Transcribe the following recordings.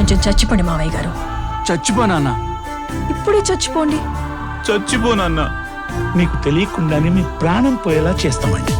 కొంచెం చచ్చిపోండి మావయ్య గారు. చచ్చిపోనా? ఇప్పుడే చచ్చిపోండి. చచ్చిపోనన్నా. మీకు తెలియకుండానే మీ ప్రాణం పోయేలా చేస్తామండి.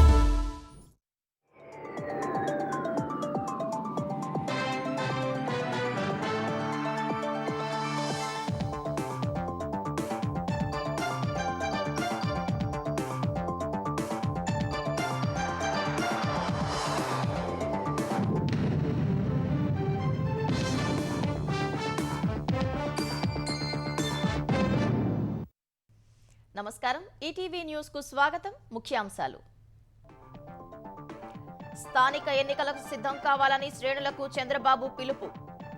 నమస్కారం, ఈటీవీ న్యూస్ కు స్వాగతం. ముఖ్యాంశాలు. స్థానిక ఎన్నికలకు సిద్ధం కావాలని శ్రేణులకు చంద్రబాబు పిలుపు.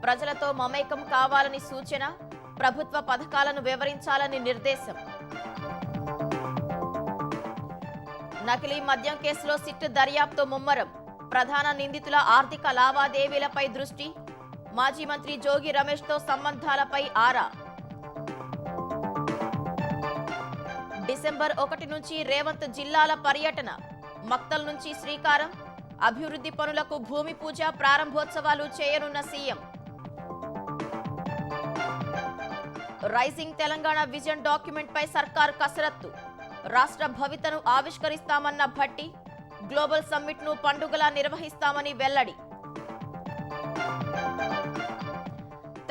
ప్రజలతో మమేకం కావాలని సూచన. ప్రభుత్వ పథకాలను వివరించాలని నిర్దేశం. నకిలీ మద్యం కేసులో సిట్ దర్యాప్తు ముమ్మరం. ప్రధాన నిందితుల ఆర్థిక లావాదేవీలపై దృష్టి. మాజీ మంత్రి జోగి రమేష్ తో సంబంధాలపై ఆరా. డిసెంబర్ 1 నుంచి రేవంత్ జిల్లాల పర్యటన. మక్తల్ నుంచి శ్రీకారం. అభివృద్ధి పనులకు భూమి పూజ ప్రారంభోత్సవాలు చేయనున్న CM. Rising Telangana vision document పై సర్కార్ కసరత్తు. రాష్ట్ర భవితను ఆవిష్కరిస్తామన్న భట్టి. గ్లోబల్ సమ్మిట్ ను పండుగలా నిర్వహిస్తామని వెల్లడి.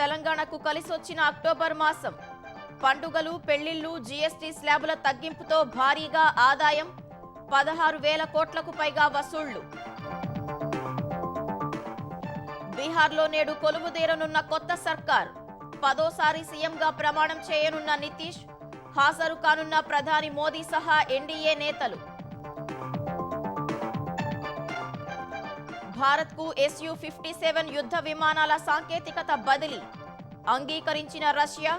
తెలంగాణకు కలిసొచ్చిన అక్టోబర్ మాసం. పండుగలు, పెళ్లిళ్లు, జీఎస్టీ స్లాబుల తగ్గింపుతో భారీగా ఆదాయం. 16,000 కోట్లకు పైగా వసూళ్లు. బీహార్లో నేడు కొలువుదేరనున్న కొత్త సర్కార్. 10వ సీఎంగా ప్రమాణం చేయనున్న నితీష్. హాజరు కానున్న ప్రధాని మోదీ సహా ఎన్డీఏ నేతలు. భారత్కు SU-57 యుద్ధ విమానాల సాంకేతికత బదిలీ. అంగీకరించిన రష్యా.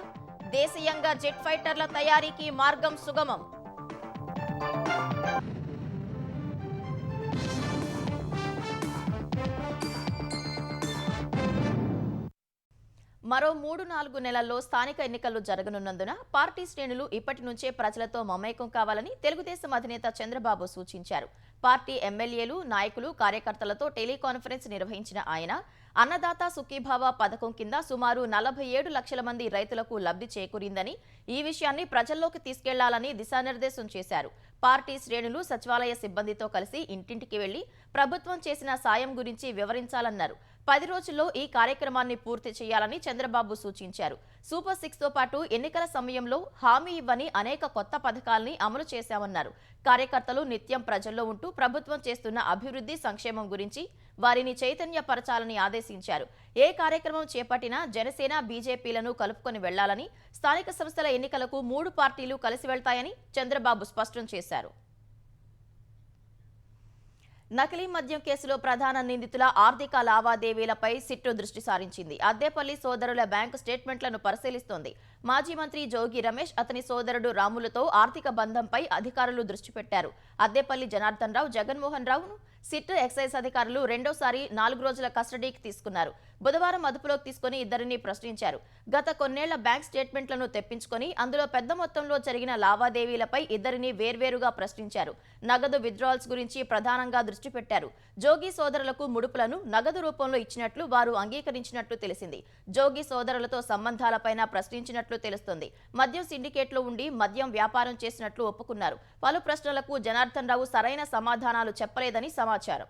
దేశీయంగా జెట్ ఫైటర్ల తయారీకి మార్గం సుగమం. మరో 3-4 నెలల్లో స్థానిక ఎన్నికలు జరగనున్నందున పార్టీ శ్రేణులు ఇప్పటి నుంచే ప్రజలతో మమేకం కావాలని తెలుగుదేశం అధినేత చంద్రబాబు సూచించారు. పార్టీ ఎమ్మెల్యేలు, నాయకులు, కార్యకర్తలతో టెలికాన్ఫరెన్స్ నిర్వహించిన ఆయన అన్నదాత సుఖీభావ పథకం కింద సుమారు 47 లక్షల మంది రైతులకు లబ్ధి చేకూరిందని, ఈ విషయాన్ని ప్రజల్లోకి తీసుకెళ్లాలని దిశానిర్దేశం చేశారు. పార్టీ శ్రేణులు సచివాలయ సిబ్బందితో కలిసి ఇంటింటికి వెళ్లి ప్రభుత్వం చేసిన సాయం గురించి వివరించాలన్నారు. 10 రోజుల్లో ఈ కార్యక్రమాన్ని పూర్తి చేయాలని చంద్రబాబు సూచించారు. సూపర్ 6 తో పాటు ఎన్నికల సమయంలో హామీ ఇవ్వని అనేక కొత్త పథకాల్ని అమలు చేశామన్నారు. కార్యకర్తలు నిత్యం ప్రజల్లో ఉంటూ ప్రభుత్వం చేస్తున్న అభివృద్ధి, సంక్షేమం గురించి వారిని చైతన్యపరచాలని ఆదేశించారు. ఏ కార్యక్రమం చేపట్టినా జనసేన, బీజేపీలను కలుపుకొని వెళ్లాలని, స్థానిక సంస్థల ఎన్నికలకు 3 పార్టీలు కలిసి వెళ్తాయని చంద్రబాబు స్పష్టం చేశారు. నకిలీ మద్యం కేసులో ప్రధాన నిందితుల ఆర్థిక లావాదేవీలపై సిట్టు దృష్టి సారించింది. అద్దేపల్లి సోదరుల బ్యాంకు స్టేట్మెంట్లను పరిశీలిస్తోంది. మాజీ మంత్రి జోగి రమేష్, అతని సోదరుడు రాములతో ఆర్థిక బంధంపై అధికారులు దృష్టి పెట్టారు. అద్దేపల్లి జనార్దన్ రావు, జగన్మోహన్ రావును సిట్, ఎక్సైజ్ అధికారులు రెండోసారి 4 రోజుల కస్టడీకి తీసుకున్నారు. బుధవారం అదుపులోకి తీసుకుని ఇద్దరిని ప్రశ్నించారు. గత కొన్నేళ్ల బ్యాంక్ స్టేట్మెంట్లను తెప్పించుకొని అందులో పెద్ద మొత్తంలో జరిగిన లావాదేవీలపై ఇద్దరిని వేర్వేరుగా ప్రశ్నించారు. నగదు విత్డ్రాల్స్ గురించి ప్రధానంగా దృష్టి పెట్టారు. జోగి సోదరులకు ముడుపులను నగదు రూపంలో ఇచ్చినట్లు వారు అంగీకరించినట్లు తెలిసింది. జోగి సోదరులతో సంబంధాలపైన ప్రశ్నించినట్లు తెలుస్తోంది. మద్యం సిండికేట్లో ఉండి మద్యం వ్యాపారం చేసినట్లు ఒప్పుకున్నారు. పలు ప్రశ్నలకు జనార్దన్ రావు సరైన సమాధానాలు చెప్పలేదని సమాచారం.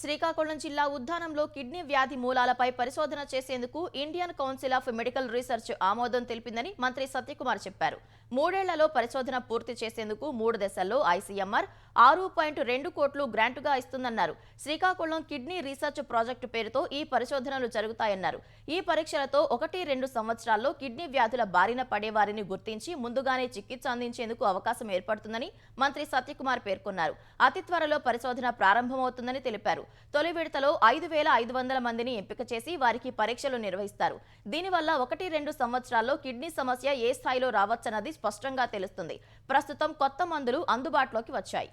శ్రీకాకుళం జిల్లా ఉద్దానంలో కిడ్నీ వ్యాధి మూలాలపై పరిశోధన చేసేందుకు Indian council of medical research ఆమోదం తెలిపిందని మంత్రి సత్యకుమార్ చెప్పారు. 3 ఏళ్లలో పరిశోధన పూర్తి చేసేందుకు 3 దశల్లో ఐసీఎంఆర్ 6.2 కోట్లు గ్రాంటుగా ఇస్తుందన్నారు. శ్రీకాకుళం కిడ్నీ రీసెర్చ్ ప్రాజెక్టు పేరుతో ఈ పరిశోధనలు జరుగుతాయన్నారు. ఈ పరీక్షలతో 1-2 సంవత్సరాల్లో కిడ్నీ వ్యాధుల బారిన పడేవారిని గుర్తించి ముందుగానే చికిత్స అందించేందుకు అవకాశం ఏర్పడుతుందని మంత్రి సత్యకుమార్ పేర్కొన్నారు. అతి త్వరలో పరిశోధన ప్రారంభమవుతుందని తెలిపారు. తొలి విడతలో 5,500 మందిని ఎంపిక చేసి వారికి పరీక్షలు నిర్వహిస్తారు. దీనివల్ల 1-2 సంవత్సరాల్లో కిడ్నీ సమస్య ఏ స్థాయిలో రావచ్చన్నది స్పష్టంగా తెలుస్తుంది. ప్రస్తుతం కొత్త మందులు అందుబాటులోకి వచ్చాయి.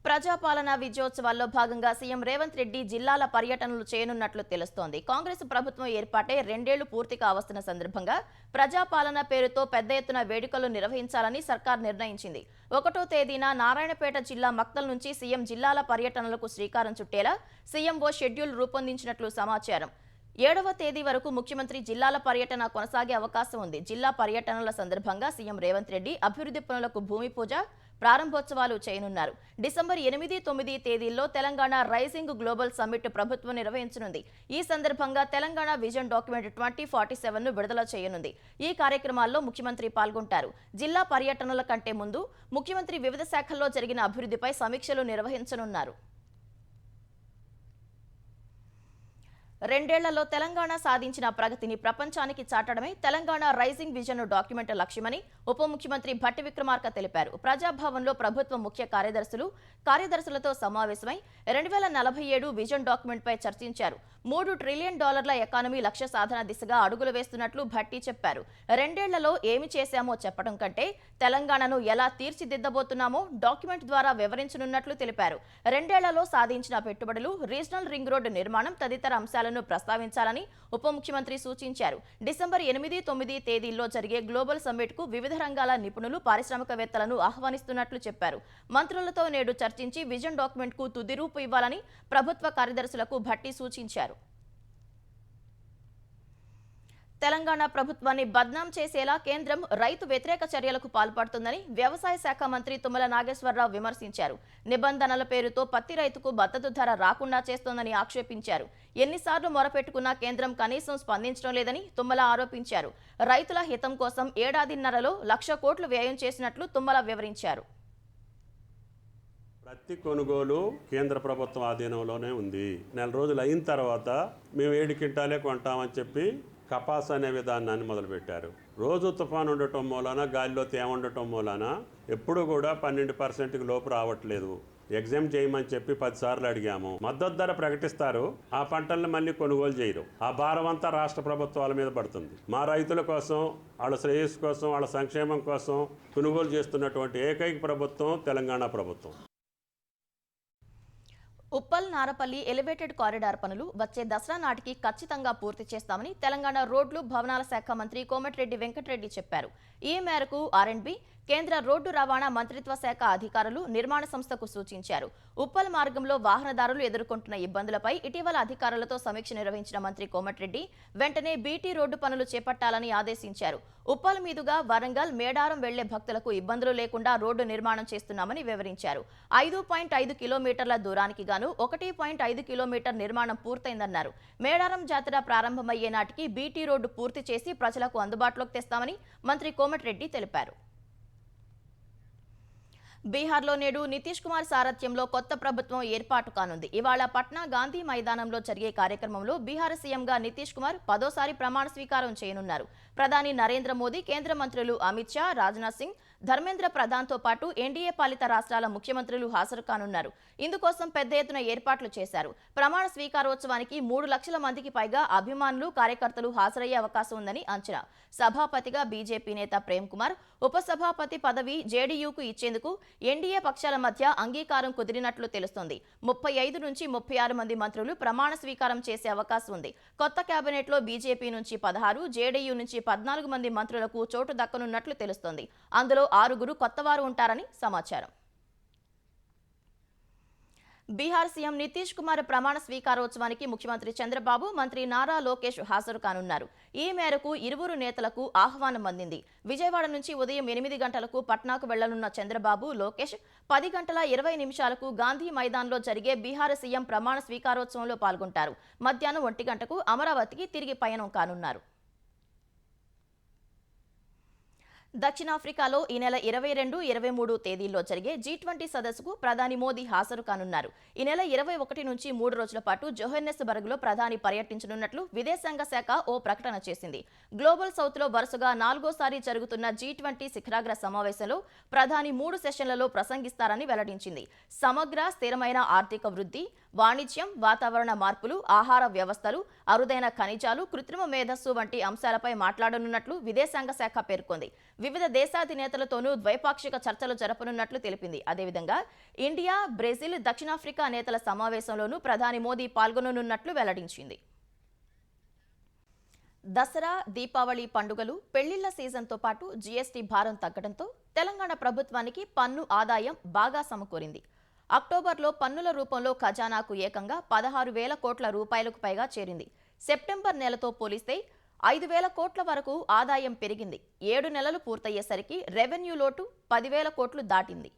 ప్రజాపాలన విజయోత్సవాల్లో భాగంగా సీఎం రేవంత్ రెడ్డి జిల్లాల పర్యటనలు చేయనున్నట్లు తెలుస్తోంది. కాంగ్రెస్ ప్రభుత్వం ఏర్పాటై 2 ఏళ్లు పూర్తి కావస్తున్న సందర్భంగా ప్రజాపాలన పేరుతో పెద్ద ఎత్తున వేడుకలు నిర్వహించాలని సర్కార్ నిర్ణయించింది. 1వ తేదీన నారాయణపేట జిల్లా మక్తల్ నుంచి సీఎం జిల్లాల పర్యటనలకు శ్రీకారం చుట్టేలా సీఎం ఓ షెడ్యూల్ రూపొందించినట్లు సమాచారం. 7వ తేదీ వరకు ముఖ్యమంత్రి జిల్లాల పర్యటన కొనసాగే అవకాశం ఉంది. జిల్లా పర్యటనల సందర్భంగా సీఎం రేవంత్ రెడ్డి అభివృద్ధి పనులకు భూమి పూజ, ప్రారంభోత్సవాలు చేయనున్నారు. డిసెంబర్ 8, 9 తేదీల్లో తెలంగాణ రైజింగ్ గ్లోబల్ సమ్మిట్ ప్రభుత్వం నిర్వహించనుంది. ఈ సందర్భంగా తెలంగాణ విజన్ డాక్యుమెంట్ 2047ను విడుదల చేయనుంది. ఈ కార్యక్రమాల్లో ముఖ్యమంత్రి పాల్గొంటారు. జిల్లా పర్యటనల కంటే ముందు ముఖ్యమంత్రి వివిధ శాఖల్లో జరిగిన అభివృద్ధిపై సమీక్షలు నిర్వహించనున్నారు. 2 ఏళ్లలో తెలంగాణ సాధించిన ప్రగతిని ప్రపంచానికి చాటడమే తెలంగాణ రైజింగ్ విజన్ డాక్యుమెంట్ లక్ష్యమని ఉప ముఖ్యమంత్రి భట్టి విక్రమార్క తెలిపారు. ప్రజాభవన్లో ప్రభుత్వ ముఖ్య కార్యదర్శులతో సమావేశమై 2047 విజన్ డాక్యుమెంట్ పై చర్చించారు. $3 ట్రిలియన్ ఎకానమీ లక్ష్య సాధన దిశగా అడుగులు వేస్తున్నట్లు భట్టి చెప్పారు. 2 ఏళ్లలో ఏమి చేశామో చెప్పడం కంటే తెలంగాణను ఎలా తీర్చిదిద్దబోతున్నామో డాక్యుమెంట్ ద్వారా వివరించనున్నట్లు తెలిపారు. 2 ఏళ్లలో సాధించిన పెట్టుబడులు, రీజనల్ రింగ్ రోడ్డు నిర్మాణం తదితర అంశాలను ప్రస్తావించాలని ఉప ముఖ్యమంత్రి సూచించారు. డిసెంబర్ 8, 9 తేదీల్లో జరిగే గ్లోబల్ సమ్మిట్ కు వివిధ రంగాల నిపుణులు, పారిశ్రామికవేత్తలను ఆహ్వానిస్తున్నట్లు చెప్పారు. మంత్రులతో నేడు చర్చించి విజన్ డాక్యుమెంట్ కు తుది రూపు ఇవ్వాలని ప్రభుత్వ కార్యదర్శులకు భట్టి సూచించారు. తెలంగాణ ప్రభుత్వాన్ని బద్నాం చేసేలా కేంద్రం రైతు వ్యతిరేక చర్యలకు పాల్పడుతుందని వ్యవసాయ శాఖ మంత్రి తుమ్మల నాగేశ్వరరావు విమర్శించారు. నిబంధనల పేరుతో పత్తి రైతుకు మద్దతు ధర రాకుండా చేస్తోందని ఆక్షేపించారు. ఎన్నిసార్లు మొరపెట్టుకున్నా కేంద్రం కనీసం స్పందించడం లేదని తుమ్మల ఆరోపించారు. రైతుల హితం కోసం ఏడాదిన్నరలో 1,00,000 కోట్లు వ్యయం చేసినట్లు తుమ్మల వివరించారు. ప్రతి కొనుగోలు కేంద్ర ప్రభుత్వం ఆధీనంలోనే ఉంది. నెల రోజులు అయిన తర్వాత మేము 7 క్వింటాలే కొంటామని చెప్పి కపాస్ అనే విధానాన్ని మొదలుపెట్టారు. రోజు తుఫాను ఉండటం మూలాన, గాలిలో తేమ ఉండటం మూలాన ఎప్పుడు కూడా 12% లోపు రావట్లేదు. ఎగ్జామ్ చేయమని చెప్పి 10 సార్లు అడిగాము. మద్దతు ధర ప్రకటిస్తారు, ఆ పంటలను మళ్ళీ కొనుగోలు చేయరు. ఆ భారం అంతా రాష్ట్ర ప్రభుత్వాల మీద పడుతుంది. మా రైతుల కోసం, వాళ్ళ శ్రేయస్సు కోసం, వాళ్ళ సంక్షేమం కోసం కొనుగోలు చేస్తున్నటువంటి ఏకైక ప్రభుత్వం తెలంగాణ ప్రభుత్వం. ఉప్పల్ నారపల్లి ఎలివేటెడ్ కారిడార్ పనులు వచ్చే దసరా నాటికి ఖచ్చితంగా పూర్తి చేస్తామని తెలంగాణ రోడ్లు, భవనాల శాఖ మంత్రి కోమటిరెడ్డి వెంకటరెడ్డి చెప్పారు. ఈ మేరకు R&B, కేంద్ర రోడ్డు రవాణా మంత్రిత్వ శాఖ అధికారులు నిర్మాణ సంస్థకు సూచించారు. ఉప్పల్ మార్గంలో వాహనదారులు ఎదుర్కొంటున్న ఇబ్బందులపై ఇటీవల అధికారులతో సమీక్ష నిర్వహించిన మంత్రి కోమటిరెడ్డి వెంటనే బీటీ రోడ్డు పనులు చేపట్టాలని ఆదేశించారు. ఉప్పల్ మీదుగా వరంగల్, మేడారం వెళ్లే భక్తులకు ఇబ్బందులు లేకుండా రోడ్డు నిర్మాణం చేస్తున్నామని వివరించారు. 5.5 కిలోమీటర్ల దూరానికి గాను 1.5 కిలోమీటర్ నిర్మాణం పూర్తయిందన్నారు. మేడారం జాతర ప్రారంభమయ్యే నాటికి బీటీ రోడ్డు పూర్తి చేసి ప్రజలకు అందుబాటులోకి తెస్తామని మంత్రి కోమటిరెడ్డి తెలిపారు. బీహార్లో నేడు నితీష్ కుమార్ సారథ్యంలో కొత్త ప్రభుత్వం ఏర్పాటు కానుంది. ఇవాళ పట్నా గాంధీ మైదానంలో జరిగే కార్యక్రమంలో బీహార్ సీఎంగా నితీష్ కుమార్ 10వ ప్రమాణ స్వీకారం చేయనున్నారు. ప్రధాని నరేంద్ర మోదీ, కేంద్ర మంత్రులు అమిత్ షా, రాజ్నాథ్ సింగ్, ధర్మేంద్ర ప్రధాన్తో పాటు ఎన్డీఏ పాలిత రాష్ట్రాల ముఖ్యమంత్రులు హాజరు కానున్నారు. ఇందుకోసం పెద్ద ఎత్తున ఏర్పాట్లు చేశారు. ప్రమాణ స్వీకారోత్సవానికి 3 లక్షల మందికి పైగా అభిమానులు, కార్యకర్తలు హాజరయ్యే అవకాశం ఉందని అంచనా. సభాపతిగా బీజేపీ నేత ప్రేమ్ కుమార్, ఉపసభాపతి పదవి జేడీయూకు ఇచ్చేందుకు ఎన్డీఏ పక్షాల మధ్య అంగీకారం కుదిరినట్లు తెలుస్తోంది. 35 నుంచి 36 మంది మంత్రులు ప్రమాణ స్వీకారం చేసే అవకాశం ఉంది. కొత్త కేబినెట్లో బీజేపీ నుంచి 16, జేడీయూ నుంచి 14 మంది మంత్రులకు చోటు దక్కనున్నట్లు తెలుస్తోంది. అందులో 6 కొత్తవారు ఉంటారని సమాచారం. బీహార్ సీఎం నితీష్ కుమార్ ప్రమాణ స్వీకారోత్సవానికి ముఖ్యమంత్రి చంద్రబాబు, మంత్రి నారా లోకేష్ హాజరు కానున్నారు. ఈ మేరకు ఇరువురు నేతలకు ఆహ్వానం అందింది. విజయవాడ నుంచి ఉదయం 8 గంటలకు పట్నాకు వెళ్లనున్న చంద్రబాబు, లోకేష్ 10 గంటల 20 నిమిషాలకు గాంధీ మైదాన్లో జరిగే బీహార్ సీఎం ప్రమాణ స్వీకారోత్సవంలో పాల్గొంటారు. మధ్యాహ్నం 1 గంటకు అమరావతికి తిరిగి పయనం కానున్నారు. దక్షిణాఫ్రికాలో ఈ నెల 22, 23 తేదీల్లో జరిగే G20 సదస్సుకు ప్రధాని మోదీ హాజరు కానున్నారు. ఈ నెల 21 నుంచి 3 రోజుల పాటు జోహెన్నెస్బర్గ్లో ప్రధాని పర్యటించనున్నట్లు విదేశాంగ శాఖ ఓ ప్రకటన చేసింది. గ్లోబల్ సౌత్లో వరుసగా 4వసారి జరుగుతున్న G20 శిఖరాగ్ర సమావేశంలో ప్రధాని 3 సెషన్లలో ప్రసంగిస్తారని వెల్లడించింది. సమగ్ర, స్థిరమైన ఆర్థిక వృద్ధి, వాణిజ్యం, వాతావరణ మార్పులు, ఆహార వ్యవస్థలు, అరుదైన ఖనిజాలు, కృత్రిమ మేధస్సు వంటి అంశాలపై మాట్లాడనున్నట్లు విదేశాంగ శాఖ పేర్కొంది. వివిధ దేశాధినేతలతోనూ ద్వైపాక్షిక చర్చలు జరపనున్నట్లు తెలిపింది. అదేవిధంగా ఇండియా, బ్రెజిల్, దక్షిణాఫ్రికా నేతల సమావేశంలోనూ ప్రధాని మోదీ పాల్గొననున్నట్లు వెల్లడించింది. దసరా, దీపావళి పండుగలు, పెళ్లిళ్ల సీజన్తో పాటు జీఎస్టీ భారం తగ్గడంతో తెలంగాణ ప్రభుత్వానికి పన్ను ఆదాయం బాగా సమకూరింది. అక్టోబర్లో పన్నుల రూపంలో ఖజానాకు ఏకంగా 16,000 కోట్ల రూపాయలకు పైగా చేరింది. సెప్టెంబర్ నెలతో పోలిస్తే 5,000 కోట్ల వరకు ఆదాయం పెరిగింది. 7 నెలలు పూర్తయ్యేసరికి రెవెన్యూ లోటు 10,000 కోట్లు దాటింది.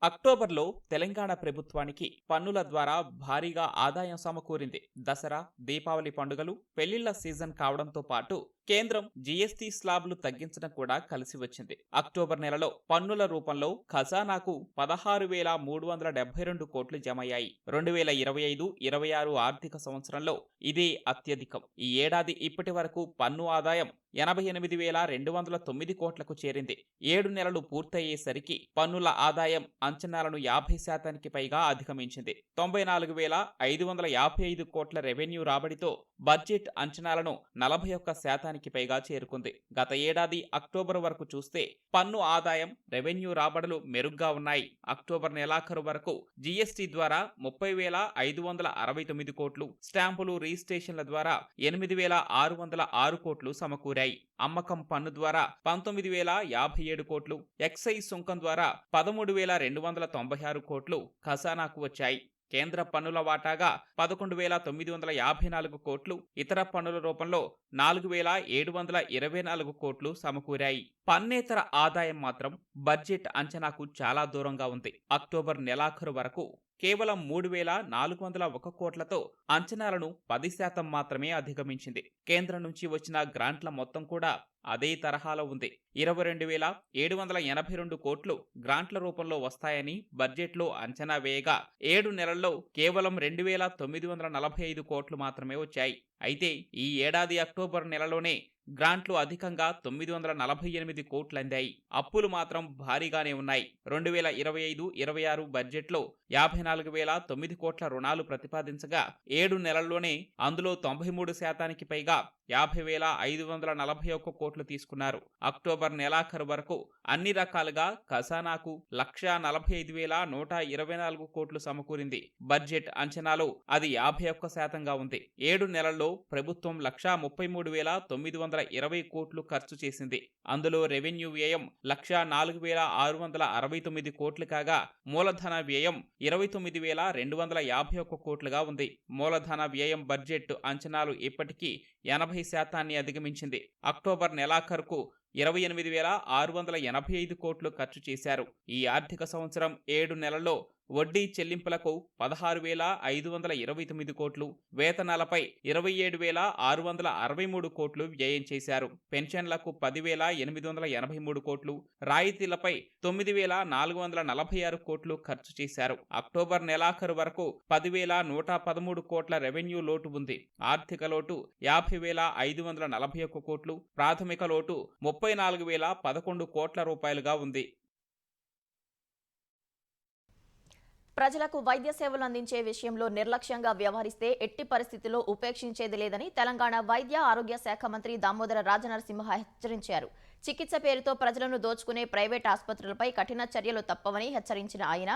అక్టోబర్లో తెలంగాణ ప్రభుత్వానికి పన్నుల ద్వారా భారీగా ఆదాయం సమకూరింది. దసరా, దీపావళి పండుగలు, పెళ్లిళ్ల సీజన్ కావడంతో పాటు కేంద్రం జీఎస్టీ స్లాబ్లు తగ్గించడం కూడా కలిసి వచ్చింది. అక్టోబర్ నెలలో పన్నుల రూపంలో ఖజానాకు 16,372 కోట్లు జమయ్యాయి. 2025-26 ఆర్థిక సంవత్సరంలో ఇదే అత్యధికం. ఈ ఏడాది ఇప్పటి వరకు పన్ను ఆదాయం 88,209 కోట్లకు చేరింది. 7 నెలలు పూర్తయ్యేసరికి పన్నుల ఆదాయం అంచనాలను 50% పైగా అధిగమించింది. 94,555 కోట్ల రెవెన్యూ రాబడితో బడ్జెట్ అంచనాలను 41% పైగా చేరుకుంది. గత ఏడాది అక్టోబర్ వరకు చూస్తే పన్ను ఆదాయం, రెవెన్యూ రాబడులు మెరుగ్గా ఉన్నాయి. అక్టోబర్ నెలాఖరు వరకు జీఎస్టీ ద్వారా 30,569 కోట్లు, స్టాంపులు, రిజిస్ట్రేషన్ల ద్వారా 8,606 కోట్లు సమకూరాయి. అమ్మకం పన్ను ద్వారా 19,057 కోట్లు, ఎక్సైజ్ సుంకం ద్వారా 13,296 కోట్లు ఖజానాకు వచ్చాయి. కేంద్ర పన్నుల వాటాగా 11,954 కోట్లు, ఇతర పన్నుల రూపంలో 4,724 కోట్లు సమకూరాయి. పన్నేతర ఆదాయం మాత్రం బడ్జెట్ అంచనాకు చాలా దూరంగా ఉంది. అక్టోబర్ నెలాఖరు వరకు కేవలం 3,401 కోట్లతో అంచనాలను 10% మాత్రమే అధిగమించింది. కేంద్రం నుంచి వచ్చిన గ్రాంట్ల మొత్తం కూడా అదే తరహాలో ఉంది. 22,782 కోట్లు గ్రాంట్ల రూపంలో వస్తాయని బడ్జెట్లో అంచనా వేయగా 7 నెలల్లో కేవలం 2,945 కోట్లు మాత్రమే వచ్చాయి. అయితే ఈ ఏడాది అక్టోబర్ నెలలోనే గ్రాంట్లు అధికంగా 948 కోట్లు అందాయి. అప్పులు మాత్రం భారీగానే ఉన్నాయి. 2025-26 బడ్జెట్లో 54,009 కోట్ల రుణాలు ప్రతిపాదించగా 7 నెలల్లోనే అందులో 93% పైగా 50,541 కోట్లు తీసుకున్నారు. అక్టోబర్ నెలాఖరు వరకు అన్ని రకాలుగా ఖజానాకు 1,45,124 కోట్లు సమకూరింది. బడ్జెట్ అంచనాలో అది 51%గా ఉంది. 7 నెలల్లో ప్రభుత్వం 1,33,920 కోట్లు ఖర్చు చేసింది. అందులో రెవెన్యూ వ్యయం 1,04,669 కోట్లు కాగా మూలధన వ్యయం 29,251 కోట్లుగా ఉంది. మూలధన వ్యయం బడ్జెట్ అంచనాలు ఇప్పటికీ 80% అధిగమించింది. అక్టోబర్ నెలాఖరుకు 28,685 కోట్లు ఖర్చు చేశారు. ఈ ఆర్థిక సంవత్సరం 7 నెలల్లో వడ్డీ చెల్లింపులకు 16,529 కోట్లు, వేతనాలపై 27,663 కోట్లు వ్యయం చేశారు. పెన్షన్లకు 10,883 కోట్లు, రాయితీలపై 9,446 కోట్లు ఖర్చు చేశారు. అక్టోబర్ నెలాఖరు వరకు 10,113 కోట్ల రెవెన్యూ లోటు ఉంది. ఆర్థిక లోటు 50,541 కోట్లు, ప్రాథమిక లోటు 34,011 కోట్ల రూపాయలుగా ఉంది. ప్రజలకు వైద్య సేవలు అందించే విషయంలో నిర్లక్ష్యంగా వ్యవహరిస్తే ఎట్టి పరిస్థితుల్లో ఉపేక్షించేది లేదని తెలంగాణ వైద్య ఆరోగ్య శాఖ మంత్రి దామోదర రాజనరసింహ హెచ్చరించారు. చికిత్స పేరుతో ప్రజలను దోచుకునే ప్రైవేట్ ఆసుపత్రులపై కఠిన చర్యలు తప్పవని హెచ్చరించిన ఆయన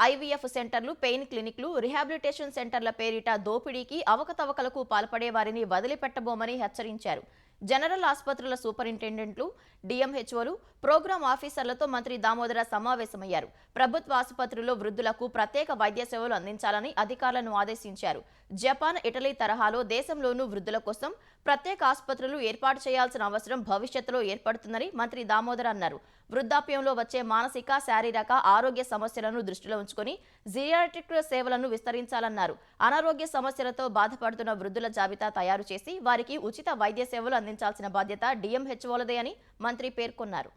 ఐవీఎఫ్ సెంటర్లు, పెయిన్ క్లినిక్లు, రిహాబిలిటేషన్ సెంటర్ల పేరిట దోపిడీకి, అవకతవకలకు పాల్పడే వారిని వదిలిపెట్టబోమని హెచ్చరించారు. జనరల్ ఆసుపత్రుల సూపరింటెండెంట్లు, డిఎంహెచ్ఓలు, ప్రోగ్రాం ఆఫీసర్లతో మంత్రి దామోదర సమావేశమయ్యారు. ప్రభుత్వ ఆసుపత్రుల్లో వృద్ధులకు ప్రత్యేక వైద్య సేవలు అందించాలని అధికారులను ఆదేశించారు. జపాన్, ఇటలీ తరహాలో దేశంలోనూ వృద్ధుల కోసం ప్రత్యేక ఆసుపత్రులు ఏర్పాటు చేయాల్సిన అవసరం భవిష్యత్తులో ఏర్పడుతుందని మంత్రి దామోదర్ అన్నారు. వృద్ధాప్యంలో వచ్చే మానసిక, శారీరక ఆరోగ్య సమస్యలను దృష్టిలో ఉంచుకొని జిరియాట్రిక్ సేవలను విస్తరించాలన్నారు. అనారోగ్య సమస్యలతో బాధపడుతున్న వృద్ధుల జాబితా తయారు చేసి వారికి ఉచిత వైద్య సేవలు అందించాల్సిన బాధ్యత డిఎంహెచ్ఓలదే అని మంత్రి పేర్కొన్నారు.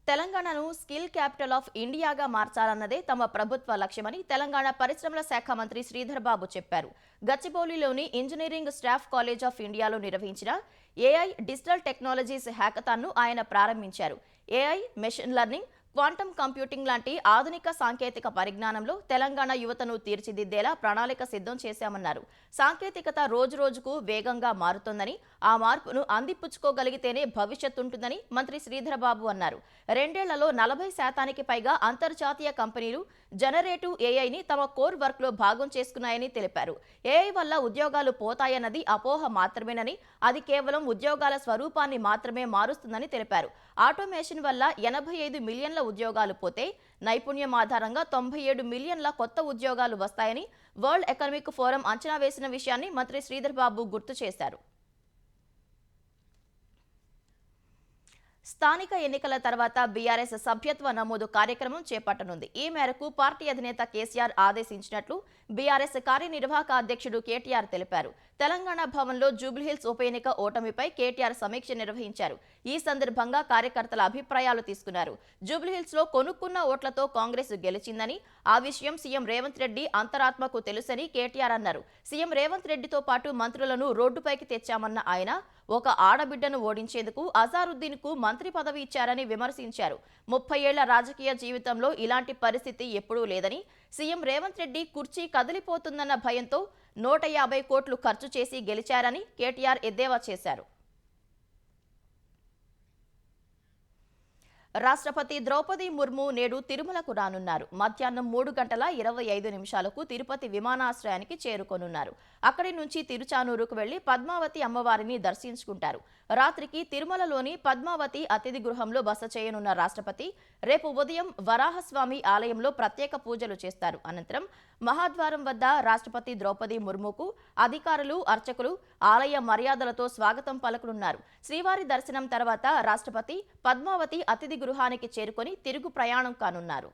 తెలంగాణను స్కిల్ క్యాపిటల్ ఆఫ్ ఇండియాగా మార్చాలన్నదే తమ ప్రభుత్వ లక్ష్యమని తెలంగాణ పరిశ్రమల శాఖ మంత్రి శ్రీధర్ బాబు చెప్పారు. గచ్చిబౌలిలోని ఇంజనీరింగ్ స్టాఫ్ కాలేజ్ ఆఫ్ ఇండియాలో నిర్వహించిన ఏఐ డిజిటల్ టెక్నాలజీస్ హ్యాకథాన్ను ఆయన ప్రారంభించారు. AI, machine learning, quantum computing లాంటి ఆధునిక సాంకేతిక పరిజ్ఞానంలో తెలంగాణ యువతను తీర్చిదిద్దేలా ప్రణాళిక సిద్ధం చేశామన్నారు. సాంకేతికత రోజురోజుకు వేగంగా మారుతోందని, ఆ మార్పును అందిపుచ్చుకోగలిగితేనే భవిష్యత్తు ఉంటుందని మంత్రి శ్రీధరబాబు అన్నారు. 2 ఏళ్లలో 40% పైగా అంతర్జాతీయ కంపెనీలు జనరేటివ్ ఏఐని తమ కోర్ వర్క్ లో భాగం చేసుకున్నాయని తెలిపారు. ఏఐ వల్ల ఉద్యోగాలు పోతాయన్నది అపోహ మాత్రమేనని, అది కేవలం ఉద్యోగాల స్వరూపాన్ని మాత్రమే మారుస్తుందని తెలిపారు. ఆటోమేషన్ వల్ల 85 మిలియన్ల ఉద్యోగాలు పోతే నైపుణ్యం ఆధారంగా 97 మిలియన్ల కొత్త ఉద్యోగాలు వస్తాయని వరల్డ్ ఎకనామిక్ ఫోరం అంచనా వేసిన విషయాన్ని మంత్రి శ్రీధర్ బాబు గుర్తు చేశారు. స్థానిక ఎన్నికల తర్వాత బీఆర్ఎస్ సభ్యత్వ నమోదు కార్యక్రమం చేపట్టనుంది. ఈ మేరకు పార్టీ అధినేత కేసీఆర్ ఆదేశించినట్లు బీఆర్ఎస్ కార్యనిర్వాహక అధ్యక్షుడు కేటీఆర్ తెలిపారు. తెలంగాణ భవన్లో జూబ్లీహిల్స్ ఉప ఎన్నిక ఓటమిపై కేటీఆర్ సమీక్ష నిర్వహించారు. ఈ సందర్భంగా కార్యకర్తల అభిప్రాయాలు తీసుకున్నారు. జూబ్లీహిల్స్ లో కొనుక్కున్న ఓట్లతో కాంగ్రెస్ గెలిచిందని, ఆ విషయం సీఎం రేవంత్ రెడ్డి అంతరాత్మకు తెలుసని కేటీఆర్ అన్నారు. సీఎం రేవంత్ రెడ్డితో పాటు మంత్రులను రోడ్డుపైకి తెచ్చామన్న ఆయన ఒక ఆడబిడ్డను ఓడించేందుకు అజారుద్దీన్ కు మంత్రి పదవి ఇచ్చారని విమర్శించారు. 30 ఏళ్ల రాజకీయ జీవితంలో ఇలాంటి పరిస్థితి ఎప్పుడూ లేదని, సీఎం రేవంత్ రెడ్డి కుర్చీ కదిలిపోతుందన్న భయంతో 150 కోట్లు ఖర్చు చేసి గెలిచారని కేటీఆర్ ఎద్దేవా చేశారు. రాష్ట్రపతి ద్రౌపది ముర్ము నేడు తిరుమలకు రానున్నారు. మధ్యాహ్నం 3:25 తిరుపతి విమానాశ్రయానికి చేరుకోనున్నారు. అక్కడి నుంచి తిరుచానూరుకు వెళ్లి పద్మావతి అమ్మవారిని దర్శించుకుంటారు. రాత్రికి తిరుమలలోని పద్మావతి అతిథి గృహంలో బస చేయనున్న రాష్ట్రపతి రేపు ఉదయం వరాహస్వామి ఆలయంలో ప్రత్యేక పూజలు చేస్తారు. అనంతరం మహాద్వారం వద్ద రాష్ట్రపతి ద్రౌపది ముర్ముకు అధికారులు, అర్చకులు ఆలయ మర్యాదలతో స్వాగతం పలకనున్నారు. శ్రీవారి దర్శనం తర్వాత రాష్ట్రపతి పద్మావతి అతిథి గృహానికి చేరుకొని తిరుగు ప్రయాణం కానున్నారు.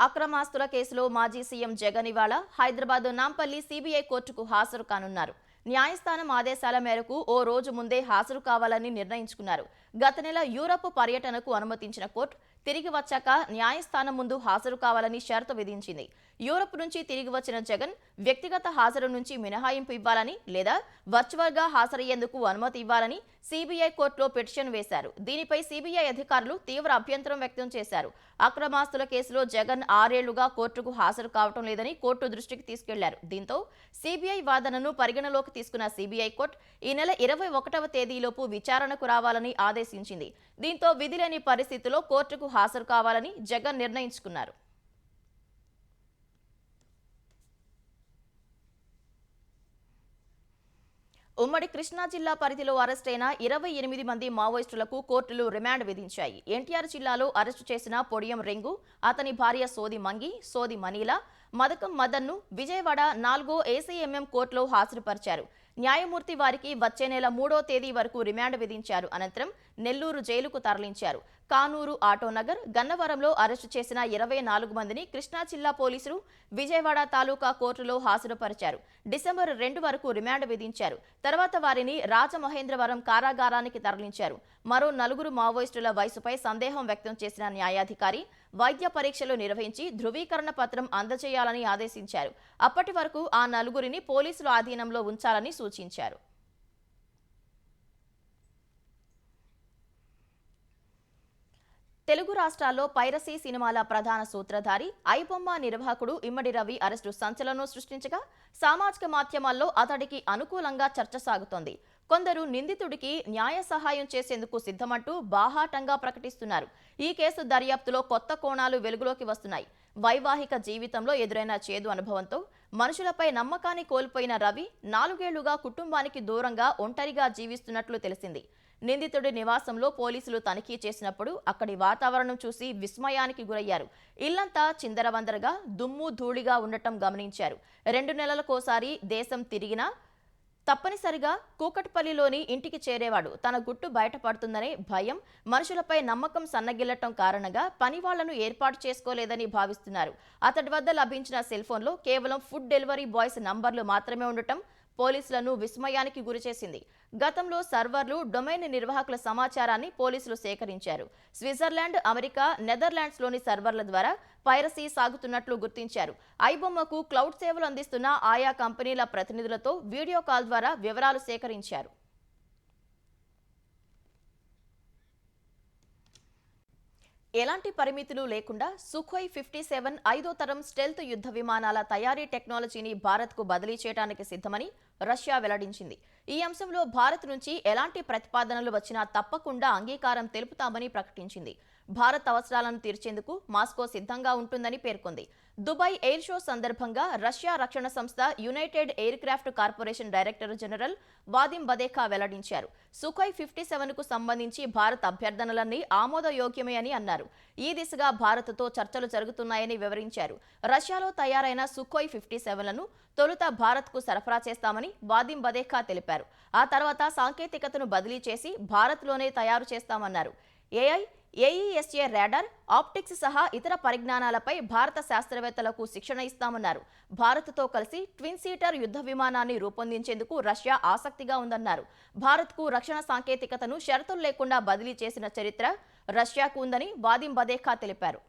అక్రమాస్తుల కేసులో మాజీ సీఎం జగన్ ఇవాళ హైదరాబాద్ నాంపల్లి సిబిఐ కోర్టుకు హాజరు కానున్నారు. న్యాయస్థానం ఆదేశాల మేరకు ఓ రోజు ముందే హాజరు కావాలని నిర్ణయించుకున్నారు. గత నెల యూరప్ పర్యటనకు అనుమతించిన కోర్టు తిరిగి వచ్చాక న్యాయస్థానం ముందు హాజరు కావాలని షరతు విధించింది. యూరప్ నుంచి తిరిగి వచ్చిన జగన్ వ్యక్తిగత హాజరు నుంచి మినహాయింపు ఇవ్వాలని లేదా వర్చువల్ గా హాజరయ్యేందుకు అనుమతి ఇవ్వాలని సిబిఐ కోర్టులో పిటిషన్ వేశారు. దీనిపై సిబిఐ అధికారులు తీవ్ర అభ్యంతరం వ్యక్తం చేశారు. అక్రమాస్తుల కేసులో జగన్ 6 ఏళ్లుగా కోర్టుకు హాజరు కావటం లేదని కోర్టు దృష్టికి తీసుకెళ్లారు. దీంతో సిబిఐ వాదనను పరిగణలోకి తీసుకున్న సిబిఐ కోర్టు ఈ నెల 21వ తేదీలోపు విచారణకు రావాలని ఆదేశించింది. దీంతో విధిలేని పరిస్థితిలో కోర్టుకు హాజరు కావాలని జగన్ నిర్ణయించుకున్నారు. ఉమ్మడి కృష్ణా జిల్లా పరిధిలో అరెస్టైన 28 మంది మావోయిస్టులకు కోర్టులు రిమాండ్ విధించాయి. ఎన్టీఆర్ జిల్లాలో అరెస్టు చేసిన పొడియం రెంగు, అతని భార్య సోది మంగి, సోది మనీల, మదకం మదన్ను విజయవాడ 4వ ఏసీఎంఎం కోర్టులో హాజరుపరిచారు. న్యాయమూర్తి వారికి వచ్చే నెల 3వ తేదీ వరకు రిమాండ్ విధించారు. అనంతరం నెల్లూరు జైలుకు తరలించారు. కానూరు, ఆటోనగర్, గన్నవరంలో అరెస్టు చేసిన 24 మందిని కృష్ణా జిల్లా పోలీసులు విజయవాడ తాలూకా కోర్టులో హాజరుపరిచారు. డిసెంబర్ 2 వరకు రిమాండ్ విధించారు. తర్వాత వారిని రాజమహేంద్రవరం కారాగారానికి తరలించారు. మరో 4 మావోయిస్టుల వయసుపై సందేహం వ్యక్తం చేసిన న్యాయాధికారి వైద్య పరీక్షలు నిర్వహించి ధృవీకరణ పత్రం అందజేయాలని ఆదేశించారు. అప్పటి వరకు ఆ 4 పోలీసుల ఆధీనంలో ఉంచాలని సూచించారు. తెలుగు రాష్ట్రాల్లో పైరసీ సినిమాల ప్రధాన సూత్రధారి ఐబొమ్మ నిర్వాహకుడు ఇమ్మడి రవి అరెస్టు సంచలనం సృష్టించగా సామాజిక మాధ్యమాల్లో అతడికి అనుకూలంగా చర్చ సాగుతోంది. కొందరు నిందితుడికి న్యాయ సహాయం చేసేందుకు సిద్ధమంటూ బాహాటంగా ప్రకటిస్తున్నారు. ఈ కేసు దర్యాప్తులో కొత్త కోణాలు వెలుగులోకి వస్తున్నాయి. వైవాహిక జీవితంలో ఎదురైన చేదు అనుభవంతో మనుషులపై నమ్మకాన్ని కోల్పోయిన రవి 4 ఏళ్లుగా కుటుంబానికి దూరంగా ఒంటరిగా జీవిస్తున్నట్లు తెలిసింది. నిందితుడి నివాసంలో పోలీసులు తనిఖీ చేసినప్పుడు అక్కడి వాతావరణం చూసి విస్మయానికి గురయ్యారు. ఇల్లంతా చిందరవందరగా దుమ్ము ధూళిగా ఉండటం గమనించారు. 2 నెలలకోసారి దేశం తిరిగినా తప్పనిసరిగా కూకట్పల్లిలోని ఇంటికి చేరేవాడు. తన గుట్టు బయటపడుతుందనే భయం, మనుషులపై నమ్మకం సన్నగిల్లటం కారణంగా పని వాళ్లను ఏర్పాటు చేసుకోలేదని భావిస్తున్నారు. అతడి వద్ద లభించిన సెల్ ఫోన్లో కేవలం ఫుడ్ డెలివరీ బాయ్స్ నంబర్లు మాత్రమే ఉండటం పోలీసులను విస్మయానికి గురిచేసింది. గతంలో సర్వర్లు, డొమైన్ నిర్వాహకుల సమాచారాన్ని పోలీసులు సేకరించారు. స్విట్జర్లాండ్, అమెరికా, నెదర్లాండ్స్లోని సర్వర్ల ద్వారా పైరసీ సాగుతున్నట్లు గుర్తించారు. ఐబొమ్మకు క్లౌడ్ సేవలు అందిస్తున్న ఆయా కంపెనీల ప్రతినిధులతో వీడియో కాల్ ద్వారా వివరాలు సేకరించారు. ఎలాంటి పరిమితులు లేకుండా సుఖోయ్ 57 ఐదో తరం స్టెల్త్ యుద్ధ విమానాల తయారీ టెక్నాలజీని భారత్కు బదిలీ చేయడానికి సిద్ధమని రష్యా వెల్లడించింది. ఈ అంశంలో భారత్ నుంచి ఎలాంటి ప్రతిపాదనలు వచ్చినా తప్పకుండా అంగీకారం తెలుపుతామని ప్రకటించింది. భారత్ అవసరాలను తీర్చేందుకు మాస్కో సిద్ధంగా ఉంటుందని పేర్కొంది. దుబాయ్ ఎయిర్ షో సందర్భంగా రష్యా రక్షణ సంస్థ United Aircraft Corporation director general Vadim Badekha వెల్లడించారు. సుఖోయ్ 57కు సంబంధించి భారత్ అభ్యర్థనలన్నీ ఆమోదయోగ్యమే అని అన్నారు. ఈ దిశగా భారత్తో చర్చలు జరుగుతున్నాయని వివరించారు. రష్యాలో తయారైన సుఖోయ్ 57లను తొలుత భారత్కు సరఫరా చేస్తామని వాదిం బదేఖా తెలిపారు. ఆ తర్వాత సాంకేతికతను బదిలీ చేసి భారత్లోనే తయారు చేస్తామన్నారు. ఏఈఎస్ఏ రాడార్, ఆప్టిక్స్ సహా ఇతర పరిజ్ఞానాలపై భారత శాస్త్రవేత్తలకు శిక్షణ ఇస్తామన్నారు. భారత్తో కలిసి ట్విన్ సీటర్ యుద్ధ విమానాన్ని రూపొందించేందుకు రష్యా ఆసక్తిగా ఉందన్నారు. భారత్కు రక్షణ సాంకేతికతను షరతులు లేకుండా బదిలీ చేసిన చరిత్ర రష్యాకు ఉందని వాదిం బదేఖా తెలిపారు.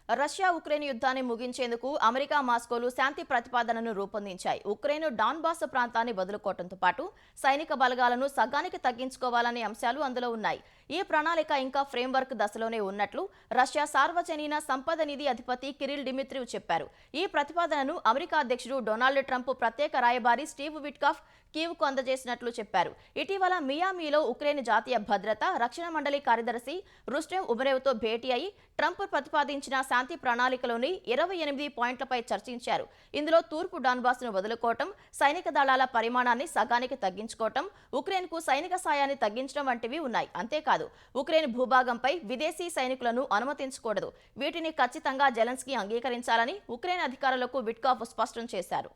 రష్యా ఉక్రెయిన్ యుద్ధాన్ని ముగించేందుకు అమెరికా మాస్కోలు శాంతి ప్రతిపాదనను రూపొందించాయి. ఉక్రెయిన్ డాన్బాస్ ప్రాంతాన్ని వదులుకోవడంతో పాటు సైనిక బలగాలను సగానికి తగ్గించుకోవాలనే అంశాలు అందులో ఉన్నాయి. ఈ ప్రణాళిక ఇంకా ఫ్రేమ్వర్క్ దశలోనే ఉన్నట్లు రష్యా సార్వజనీన సంపద నిధి అధిపతి కిరిల్ డిమిత్రివ్ చెప్పారు. ఈ ప్రతిపాదనను అమెరికా అధ్యక్షుడు డొనాల్డ్ ట్రంప్ ప్రత్యేక రాయబారి స్టీవ్ విట్కాఫ్ కీవ్కు అందజేసినట్లు చెప్పారు. ఇటీవల మియామీలో ఉక్రెయిన్ జాతీయ భద్రత రక్షణ మండలి కార్యదర్శి రుస్టెమ్ ఉమరేవ్తో భేటీ అయి ట్రంప్ ప్రతిపాదించిన శాంతి ప్రణాళికలోని 28 పాయింట్లపై చర్చించారు. ఇందులో తూర్పు డాన్బాస్ను వదులుకోవటం, సైనిక దళాల పరిమాణాన్ని సగానికి తగ్గించుకోవటం, ఉక్రెయిన్కు సైనిక సాయాన్ని తగ్గించడం వంటివి ఉన్నాయి. అంతేకాదు ఉక్రెయిన్ భూభాగంపై విదేశీ సైనికులను అనుమతించకూడదు. వీటిని ఖచ్చితంగా జెలెన్స్కీ అంగీకరించాలని ఉక్రెయిన్ అధికారులకు విట్కాఫ్ స్పష్టం చేశారు.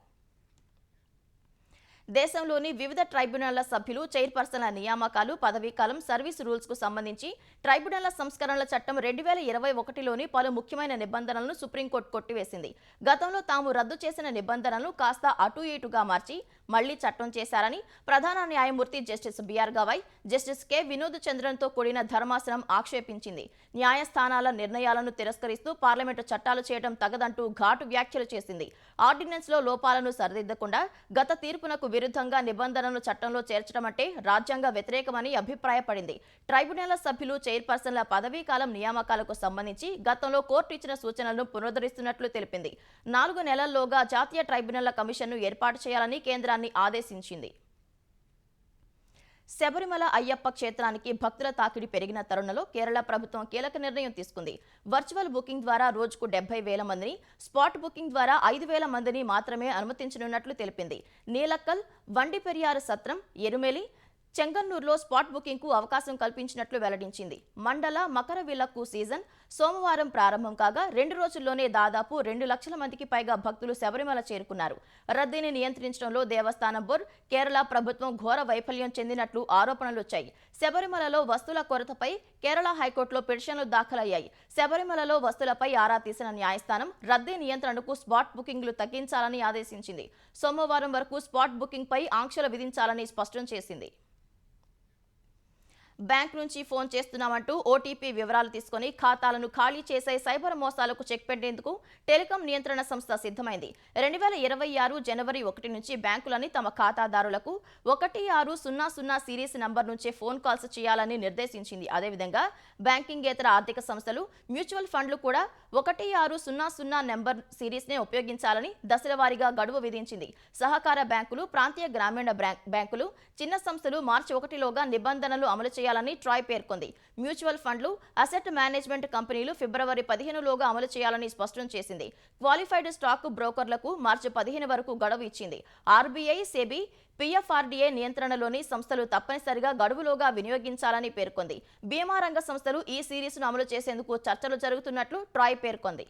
దేశంలోని వివిధ ట్రైబ్యునళ్ల సభ్యులు, చైర్పర్సన్ల నియామకాలు, పదవీకాలం, సర్వీస్ రూల్స్ కు సంబంధించి ట్రైబ్యునళ్ల సంస్కరణల చట్టం 2021లోని పలు ముఖ్యమైన నిబంధనలను సుప్రీంకోర్టు కొట్టివేసింది. గతంలో తాము రద్దు చేసిన నిబంధనలను కాస్త అటు ఇటుగా మార్చి మళ్లీ చట్టం చేశారని ప్రధాన న్యాయమూర్తి justice BR Gavai, justice K Vinod చంద్రన్తో కూడిన ధర్మాసనం ఆక్షేపించింది. న్యాయస్థానాల నిర్ణయాలను తిరస్కరిస్తూ పార్లమెంటు చట్టాలు చేయడం తగదంటూ ఘాటు వ్యాఖ్యలు చేసింది. ఆర్డినెన్స్లో లోపాలను సరిదిద్దకుండా గత తీర్పునకు విరుద్ధంగా నిబంధనలను చట్టంలో చేర్చడం అంటే రాజ్యాంగ వ్యతిరేకమని అభిప్రాయపడింది. ట్రైబ్యునల్ సభ్యులు, చైర్పర్సన్ల పదవీకాలం నియామకాలకు సంబంధించి గతంలో కోర్టు ఇచ్చిన సూచనలను పునరుద్ధరిస్తున్నట్లు తెలిపింది. 4 నెలల్లోగా జాతీయ ట్రైబ్యునల్ కమిషన్ను ఏర్పాటు చేయాలని కేంద్రాన్ని ఆదేశించింది. శబరిమల అయ్యప్ప క్షేత్రానికి భక్తుల తాకిడి పెరిగిన తరుణంలో కేరళ ప్రభుత్వం కీలక నిర్ణయం తీసుకుంది. వర్చువల్ బుకింగ్ ద్వారా రోజుకు 70,000 మందిని, స్పాట్ బుకింగ్ ద్వారా 5,000 మందిని మాత్రమే అనుమతించనున్నట్లు తెలిపింది. నీలక్కల్, వండిపెరియారు సత్రం, ఎరుమెలి, చెంగన్నూరులో స్పాట్ బుకింగ్ కు అవకాశం కల్పించినట్లు వెల్లడించింది. మండల మకర విలక్కు సీజన్ సోమవారం ప్రారంభం కాగా 2 రోజుల్లోనే దాదాపు 2 లక్షల మందికి పైగా భక్తులు శబరిమల చేరుకున్నారు. రద్దీని నియంత్రించడంలో దేవస్థానం బోర్డు, కేరళ ప్రభుత్వం ఘోర వైఫల్యం చెందినట్లు ఆరోపణలు వచ్చాయి. శబరిమలలో వస్తువుల కొరతపై కేరళ హైకోర్టులో పిటిషన్లు దాఖలయ్యాయి. శబరిమలలో వస్తువులపై ఆరా తీసిన న్యాయస్థానం రద్దీ నియంత్రణకు స్పాట్ బుకింగ్లు తగ్గించాలని ఆదేశించింది. సోమవారం వరకు స్పాట్ బుకింగ్ పై ఆంక్షలు విధించాలని స్పష్టం చేసింది. బ్యాంక్ నుంచి ఫోన్ చేస్తున్నామంటూ ఓటీపీ వివరాలు తీసుకుని ఖాతాలను ఖాళీ చేసే సైబర్ మోసాలకు చెక్ పెట్టేందుకు టెలికాం నియంత్రణ సంస్థ సిద్ధమైంది. 2026 జనవరి 1 నుంచి బ్యాంకులని తమ ఖాతాదారులకు 1600 సిరీస్ నంబర్ నుంచే ఫోన్ కాల్స్ చేయాలని నిర్దేశించింది. అదేవిధంగా బ్యాంకింగేతర ఆర్థిక సంస్థలు, మ్యూచువల్ ఫండ్లు కూడా 1600 నెంబర్ సిరీస్నే ఉపయోగించాలని దశలవారీగా గడువు విధించింది. సహకార బ్యాంకులు, ప్రాంతీయ గ్రామీణ బ్యాంకులు, చిన్న సంస్థలు మార్చి 1లోగా నిబంధనలు అమలు చేయాలని ట్రాయ్ పేర్కొంది. మ్యూచువల్ ఫండ్లు, అసెట్ మేనేజ్మెంట్ కంపెనీలు ఫిబ్రవరి 15లోగా అమలు చేయాలని స్పష్టం చేసింది. క్వాలిఫైడ్ స్టాక్ బ్రోకర్లకు మార్చి 15 వరకు గడువు ఇచ్చింది. ఆర్బీఐ, సెబీ, పీఎఫ్ఆర్డీఏ నియంత్రణలోని సంస్థలు తప్పనిసరిగా గడువులోగా వినియోగించాలని పేర్కొంది. బీమా రంగ సంస్థలు ఈ సిరీస్ను అమలు చేసేందుకు చర్చలు జరుగుతున్నట్లు ట్రాయ్ పేర్కొంది.